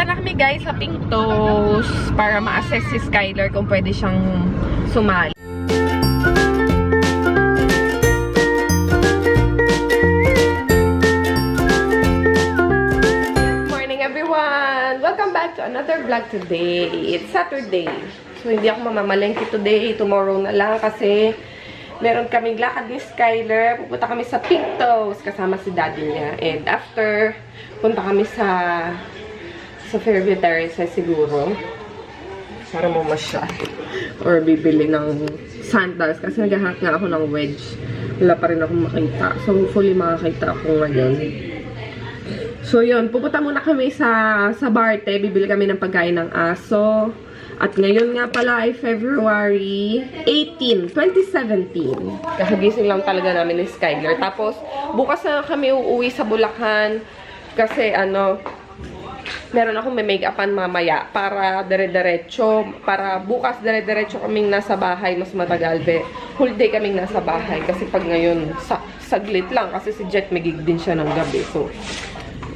Punta na kami guys sa Pintos para ma-assess si Skyler kung pwede siyang sumali. Good morning everyone! Welcome back to another vlog today. It's Saturday. So hindi ako mamamalengke today. Tomorrow na lang kasi meron kaming lakad ni Skyler. Pupunta kami sa Pintos kasama si daddy niya. And after, punta kami sa Fairview Terrace siguro. Para mamasyal. Or bibili ng sandals. Kasi naghahanap nga ako ng wedge. Wala pa rin akong makita. So hopefully makakita ako ngayon. So yun, pupunta muna kami sa Barte. Bibili kami ng pagkain ng aso. At ngayon nga pala ay February 18, 2017. Kakagising lang talaga namin ni Skyler. Tapos bukas na kami uuwi sa Bulacan. Kasi meron akong may make-upan mamaya para dire-diretso. Para bukas dire-diretso kaming nasa bahay. Mas matagal. Whole day kaming nasa bahay. Kasi pag ngayon, saglit lang. Kasi si Jet may gig din siya ng gabi. So,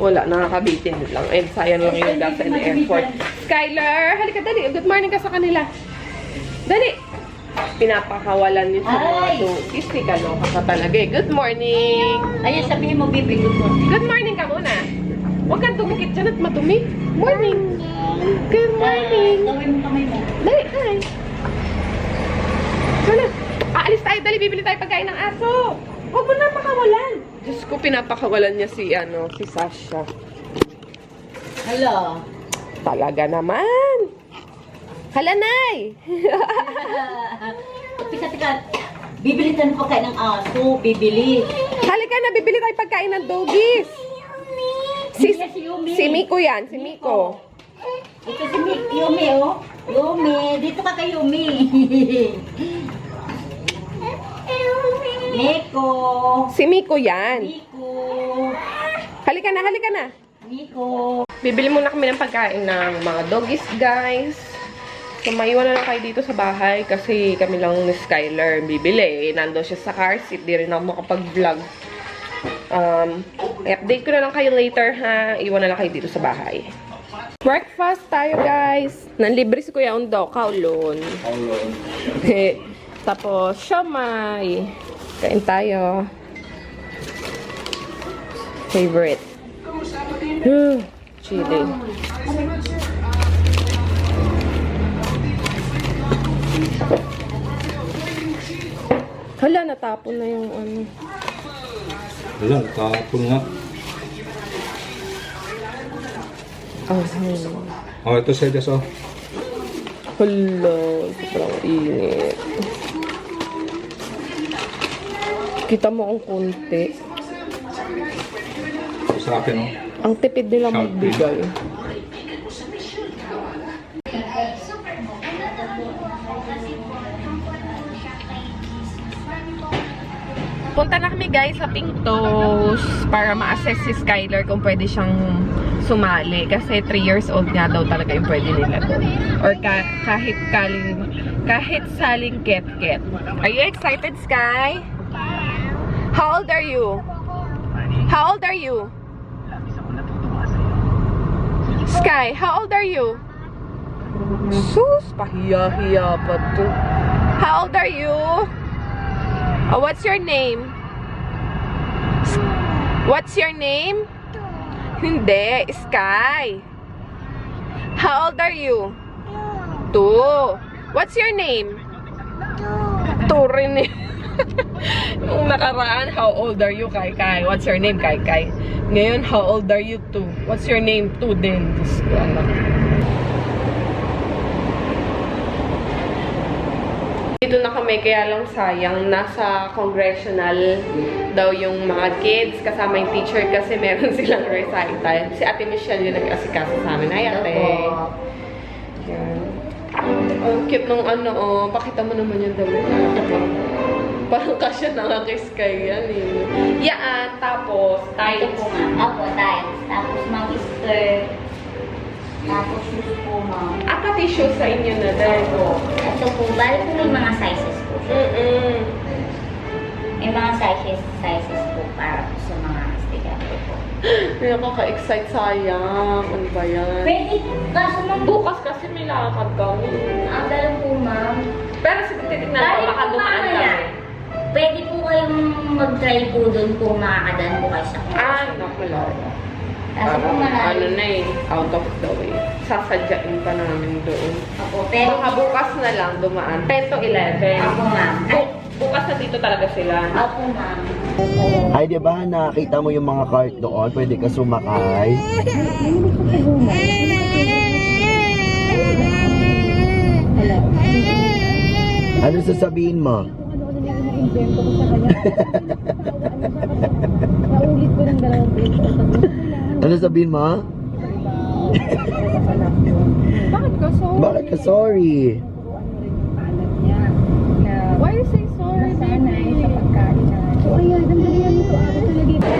wala. Nakakabitin lang. And sayang lang yung gas in the airport. Skyler! Halika, dali. Good morning ka sa kanila. Dali! Pinapakawalan niyo sa mga doggies. Kaloka ka talaga eh. Good morning! Ayun, sabihin mo, baby. Good morning. Good morning ka muna. Huwag kang tumikit dyan at matumi. Morning. Good morning. Gawin mo kamay mo. Dali, hi. Sana. Aalis tayo. Dali, bibili tayo pagkain ng aso. Huwag mo na pakawalan. Diyos ko, pinapakawalan niya si Sasha. Hello. Talaga naman. Hala, Nay. Tika. Bibili tayo ng pagkain ng aso. Bibili. Halika na, bibili tayo pagkain ng doggies. Si Miko yan, si Miko. Ito si Yumi, oh. Yumi. Dito ka kay Yumi. Miko. Si Miko yan. Miko. Halika na. Miko. Bibili muna kami ng pagkain ng mga doggies, guys. So, maiwan na lang kayo dito sa bahay kasi kami lang ni Skyler bibili. Nandun siya sa car seat. Di rin ako makapag-vlog. I-update ko na lang kayo later, ha? Iwan na lang kayo dito sa bahay. Breakfast tayo, guys. Nanlibre si Kuya Undo. Kaulon. Tapos, siomay. Kain tayo. Favorite. Chili. Hala, natapon na yung Wala, tapon nga. Oh, ito sa Diyos, oh. Hala, sobrang init. Kita mo ang konti. Ito sa akin, oh. Ang tipid nila magbigay. Punta na kami guys sa Pintos para ma-assess si Skyler kung pwede siyang sumali. Kasi 3 years old nga daw talaga yung pwede nila doon. Or kahit saling ket-ket. Are you excited, Sky? How old are you? How old are you? Sky, how old are you? Sus, pahiya-hiya pa to. How old are you? Oh, what's your name? What's your name? Hindi, Sky. How old are you? 2. What's your name? 2 rin eh. Nung nakaraan, how old are you, Kai? What's your name, Kai? Ngayon, how old are you, 2? What's your name, 2 din? Diyos ko, anak. Dito na kami, kaya lang sayang. Nasa congressional daw yung mga kids, kasama yung teacher kasi meron silang recital. Si Ate Michelle yung nag-asikaso sa amin. Ay, ate. Yan. Ang cute nung pakita mo naman yung damit. Parang kasya na nga kay Sky yan eh. Yan, tapos, Ito po nga. Apo, tiles. Tapos mag-skirt. Tapos shoes po, ma'am. pati shoes sa inyo na dahil po. Ito po, bali po may mga sizes po. May mga sizes po para po sa mga estudyante po. Hindi ako ka-excite, sayang. Ano ba yan? Pwede, kaso ma'am, Bukas kasi may lakad kami. ang dalaw po ma'am. Pero sige, titignan ko, baka dumaan kami. Pwede po kayong mag-try po doon kung makakadaan po kayo sa Ah, nakala. Kasi po malayo. Ano na eh, out of the way. Sasadyain pa namin doon. Opo, pero Baka bukas na lang dumaan. 10 to 11. Opo ma'am. Ay, Bukas na dito talaga sila. opo ma'am. Ay, di ba nakita mo yung mga cart doon? Pwede ka sumakay. Ano sasabihin mo? Invento ko sa kanya. Naulit ko ng 2 beses. Ano sabihin mo? Bakit ka sorry? Bakit ka sorry? Why you say sorry? Sanay sa pagkain na. So ayan, dangdalian mo to ako talaga.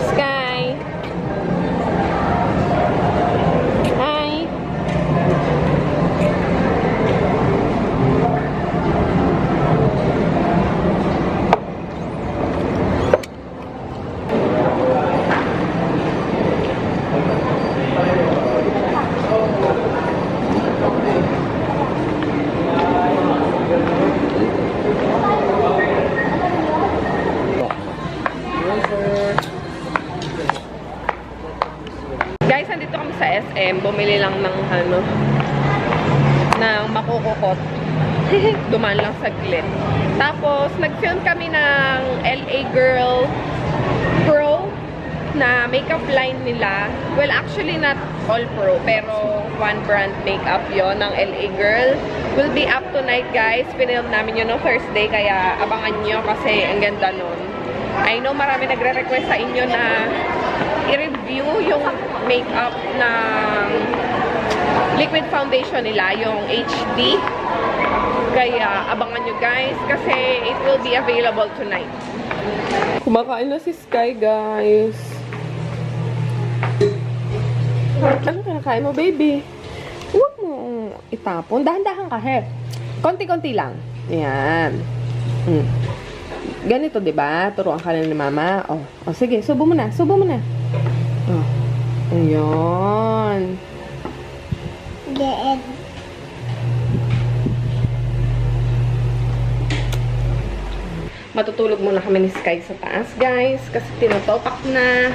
Sky! Hi! Guys, nandito kami sa SM. Bumili lang ng ng makukukot. Dumaan lang saglit. Tapos, nag-film kami ng LA Girl Pro na makeup line nila. Well, actually not all pro, pero one brand makeup yon ng LA Girl. Will be up tonight, guys. Pinilm namin yun no Thursday, kaya abangan nyo kasi ang ganda nun. I know marami nagre-request sa inyo na i-review yung makeup ng liquid foundation nila, yung HD. Kaya abangan nyo guys kasi it will be available tonight. Kumakain na si Sky, guys. Ano kinakain mo, baby? Huwag mo itapon. Dahan-dahan ka, he. Konti-konti lang. Ayan. Ganito, diba? Turuan ka na ni mama. Oh, sige. Subo mo na. Subo mo na. Oh. Ayan. Matutulog muna kami ni Sky sa taas, guys. Kasi tinutopak na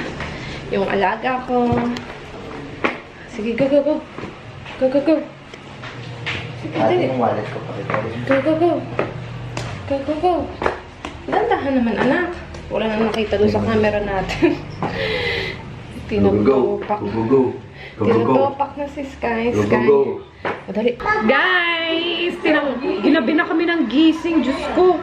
yung alaga ko. Sige, go, go, go. Go, go, go. Sige, dali. wallet ko pa rin. Go, go, go. Go, go, go. Dandahan naman, anak. Wala na nakita doon sa camera natin. Tinutopak. Go, go, go. Tinutopak na si Sky. Go, go, Sky. go. Madali. Guys! Ginabi na kami ng gising. Diyos ko.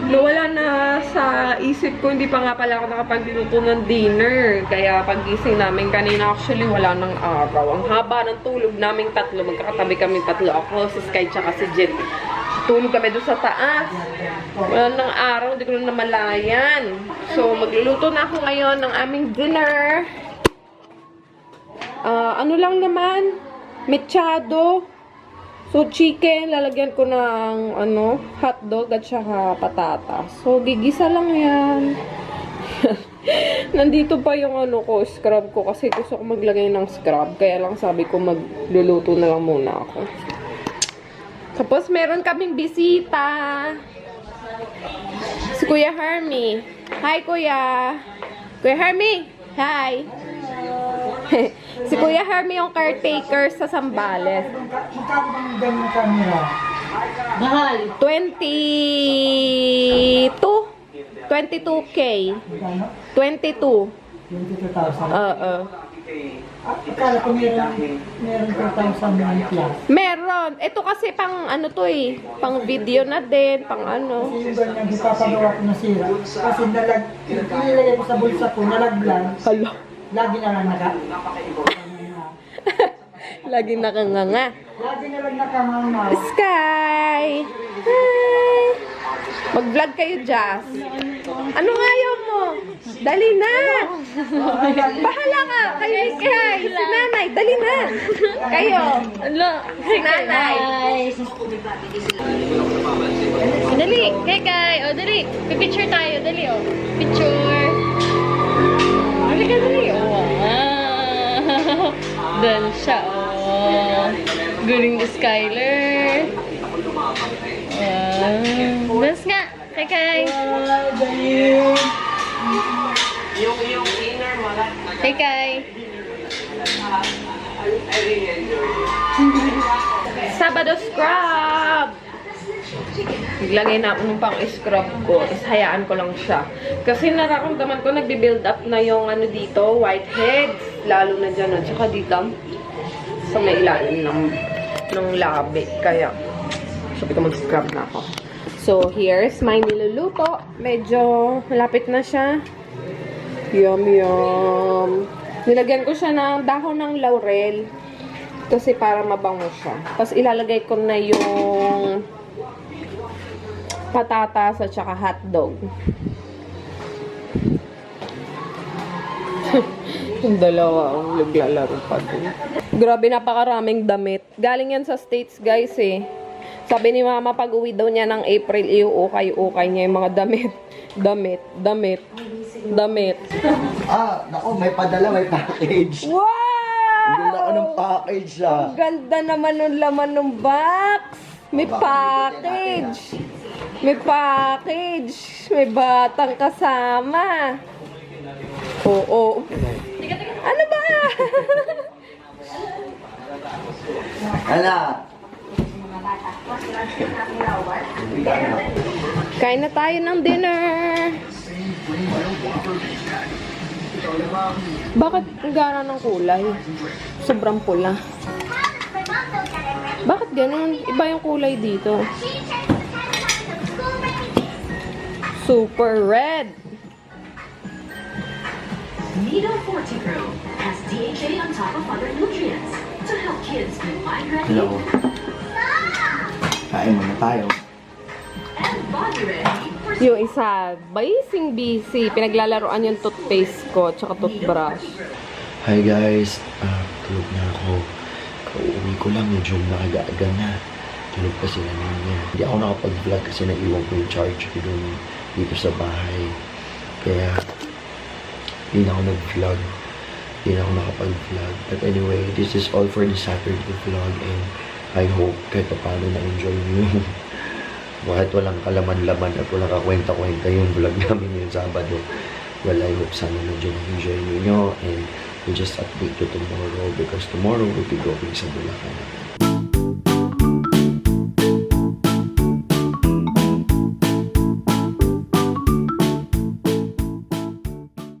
Nawala na sa isip ko. Hindi pa nga pala ako nakapagluto ng dinner. Kaya pag-gising namin kanina, actually wala ng araw. Ang haba ng tulog namin tatlo. Magkakatabi kami tatlo. Ako, si Sky, tsaka si Jet. Tulog kami doon sa taas. Wala ng araw. Hindi ko na namalayan. So, magluluto na ako ngayon ng aming dinner. Ano lang naman? Mechado. So, chicken. Lalagyan ko ng, hotdog at saka patatas. So, gigisa lang yan. Nandito pa yung scrub ko. Kasi gusto ko maglagay ng scrub. Kaya lang sabi ko magluluto na lang muna ako. Tapos, meron kaming bisita. Si Kuya Hermie. Hi, Kuya. Kuya Hermie. Hi. Si Kuya Hermie yung caretaker sa Sambales. Mahal. 22K. 22. 22,000. Oo. Akala ko meron 2,000 plus. Meron. Ito kasi pang pang video na din, pang Kasi yung ganyan, ipapagawa ko na sira. Kasi nilagay ko sa bulsa ko, nalaglag. Hala. Lagi na lang Lagi nakanganga. Lagi na lang nakamama. Sky! Hi! Mag-vlog kayo, Jazz. Anong ayaw mo? Dali na! Bahala ka! Kayo ni Kay! Si nanay! Dali na! Kayo! Si nanay! Dali, kay. O, dali. Pipicture tayo. Dali, o. Picture. Dali ka, dali. O, wow. Dal siya, o. Galing ni Skyler. Wow. Dance nga, kay. Kay. Sabado scrub! Iglagay na ako ng pang-scrub ko, tapos hayaan ko lang siya. Kasi nararamdaman ko, nagbi-build up na yung ano dito, whiteheads. Lalo na dyan, at saka dito, sa may ilalim ng labi. Kaya, sabi ko mag-scrub na ako. So, here's my niluluto. Medyo malapit na siya. Yum, yum. Nilagyan ko siya ng dahon ng laurel. Kasi para mabango siya. Tapos ilalagay ko na yung patatas at saka hotdog. Yung dalawa ang naglalaro pa din. Grabe, napakaraming damit. Galing yan sa States, guys, eh. Sabi ni Mama, pag uwi daw niya ng April, iuukay-ukay niya yung mga damit. Damit. Ah, naku, may padala, may package. Wow! Ang ganda ko ng package Ang ganda naman ng laman ng box. May package. May package. May batang kasama. Oo. Ano ba? Ala! Kain na tayo ng dinner. Bakit ang gara ng kulay? Sobrang pula. Bakit ganun? Iba yung kulay dito. Super red. Nido Forti-Pro has DHA on top of other nutrients to help kids be mind-ready Hello. Kain muna tayo. and body-ready for Yung isa, busy. Pinaglaruan yung toothpaste ko, tsaka toothbrush. Hi guys, tulog na ako. Kauwi ko lang, medyo nakagaga na. Tulog pa sila niya. Hindi ako nakapag-vlog kasi naiwan ko yung charge ko dun dito sa bahay. Kaya, hindi na ako nag-vlog. Hindi na ako nakapag-vlog. But anyway, this is all for the Saturday vlog and I hope kahit paano na-enjoy niyo. Kahit walang kalaman-laman at walang kakwenta-kwenta yung vlog namin yung Sabado. Well, I hope sana medyo na-enjoy niyo and we'll just update you tomorrow because tomorrow we'll be going sa Bulacan.